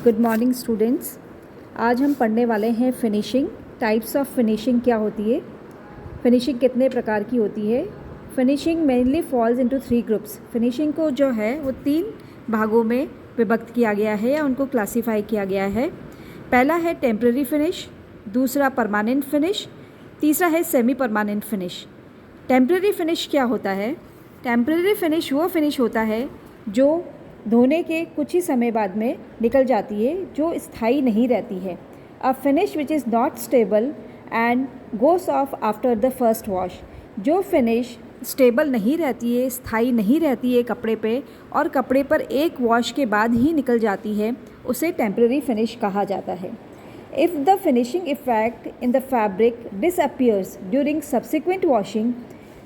Good morning students. आज हम पढ़ने वाले हैं फिनिशिंग। टाइप्स ऑफ फिनिशिंग क्या होती है, फिनिशिंग कितने प्रकार की होती है। Finishing mainly falls into 3 groups. Finishing को जो है वो 3 भागों में विभक्त किया गया है या उनको क्लासीफाई किया गया है। पहला है टेम्परेरी फिनिश, दूसरा परमानेंट फिनिश, तीसरा है semi permanent finish. Temporary finish क्या होता है? टेम्परेरी फिनिश वो फिनिश होता है जो धोने के कुछ ही समय बाद में निकल जाती है, जो स्थायी नहीं रहती है। A finish which is not stable and goes of after the first wash. जो फिनिश स्टेबल नहीं रहती है, स्थायी नहीं रहती है कपड़े पे और कपड़े पर एक वॉश के बाद ही निकल जाती है, उसे टेम्परेरी फिनिश कहा जाता है। If the finishing effect in the fabric disappears during subsequent washing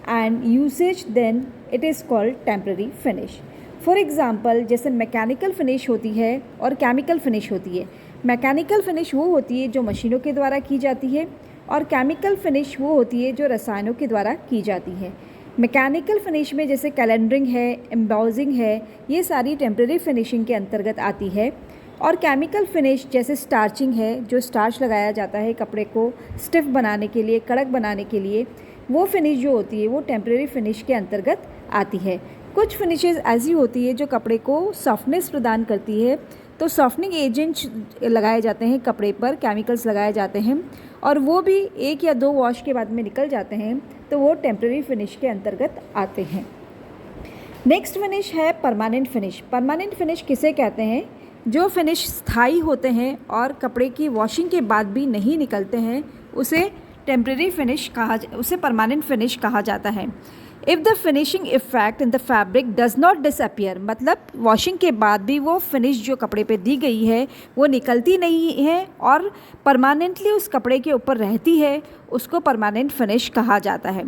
and usage then it is called temporary finish. For example, जैसे मैकेनिकल फिनिश होती है और केमिकल फिनिश होती है। मैकेनिकल फिनिश वो होती है जो मशीनों के द्वारा की जाती है और केमिकल फिनिश वो होती है जो रसायनों के द्वारा की जाती है। मैकेनिकल फिनिश में जैसे कैलेंडरिंग है, एम्बॉसिंग है, ये सारी टेम्परेरी फिनिशिंग के अंतर्गत आती है। और केमिकल फिनिश जैसे स्टार्चिंग है, जो स्टार्च लगाया जाता है कपड़े को स्टिफ बनाने के लिए, कड़क बनाने के लिए, वो फिनिश जो होती है वो टेम्परेरी फिनिश के अंतर्गत आती है। कुछ फिनिशेस ऐसी होती है जो कपड़े को सॉफ्टनेस प्रदान करती है, तो सॉफ्टनिंग एजेंट्स लगाए जाते हैं कपड़े पर, केमिकल्स लगाए जाते हैं और वो भी 1 या 2 वॉश के बाद में निकल जाते हैं, तो वो टेम्परेरी फिनिश के अंतर्गत आते हैं। नेक्स्ट फिनिश है परमानेंट फिनिश। परमानेंट फिनिश किसे कहते हैं? जो फिनिश स्थायी होते हैं और कपड़े की वॉशिंग के बाद भी नहीं निकलते हैं, उसे टेम्परेरी फिनिश उसे परमानेंट फिनिश कहा जाता है। If the finishing effect in the fabric does not disappear, मतलब वॉशिंग के बाद भी वो फिनिश जो कपड़े पे दी गई है वो निकलती नहीं है और परमानेंटली उस कपड़े के ऊपर रहती है, उसको परमानेंट फिनिश कहा जाता है।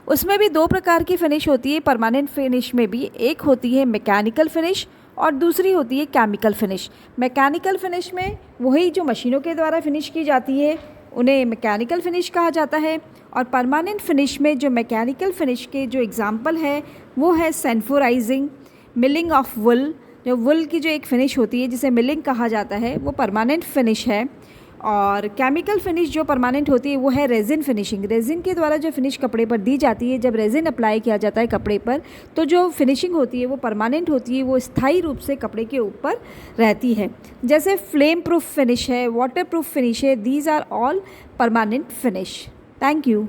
उसमें भी 2 प्रकार की फिनिश होती है परमानेंट फिनिश में भी। एक होती है मैकेनिकल फिनिश और दूसरी होती है केमिकल फिनिश। मैकेनिकल फिनिश में वही जो मशीनों के द्वारा फिनिश की जाती है, उन्हें मैकेनिकल फिनिश कहा जाता है। और परमानेंट फिनिश में जो मैकेनिकल फिनिश के जो एग्जांपल है वो है सल्फ्यूराइजिंग, मिलिंग ऑफ वुल। जो वुल की जो एक फिनिश होती है जिसे मिलिंग कहा जाता है, वो परमानेंट फिनिश है। और केमिकल फिनिश जो परमानेंट होती है वो है रेजिन फिनिशिंग। रेजिन के द्वारा जो फिनिश कपड़े पर दी जाती है, जब रेजिन अप्लाई किया जाता है कपड़े पर, तो जो फिनिशिंग होती है वो परमानेंट होती है, वो स्थायी रूप से कपड़े के ऊपर रहती है। जैसे फ्लेम प्रूफ फिनिश है, वाटर प्रूफ फिनिश है, these are all permanent finish. Thank you.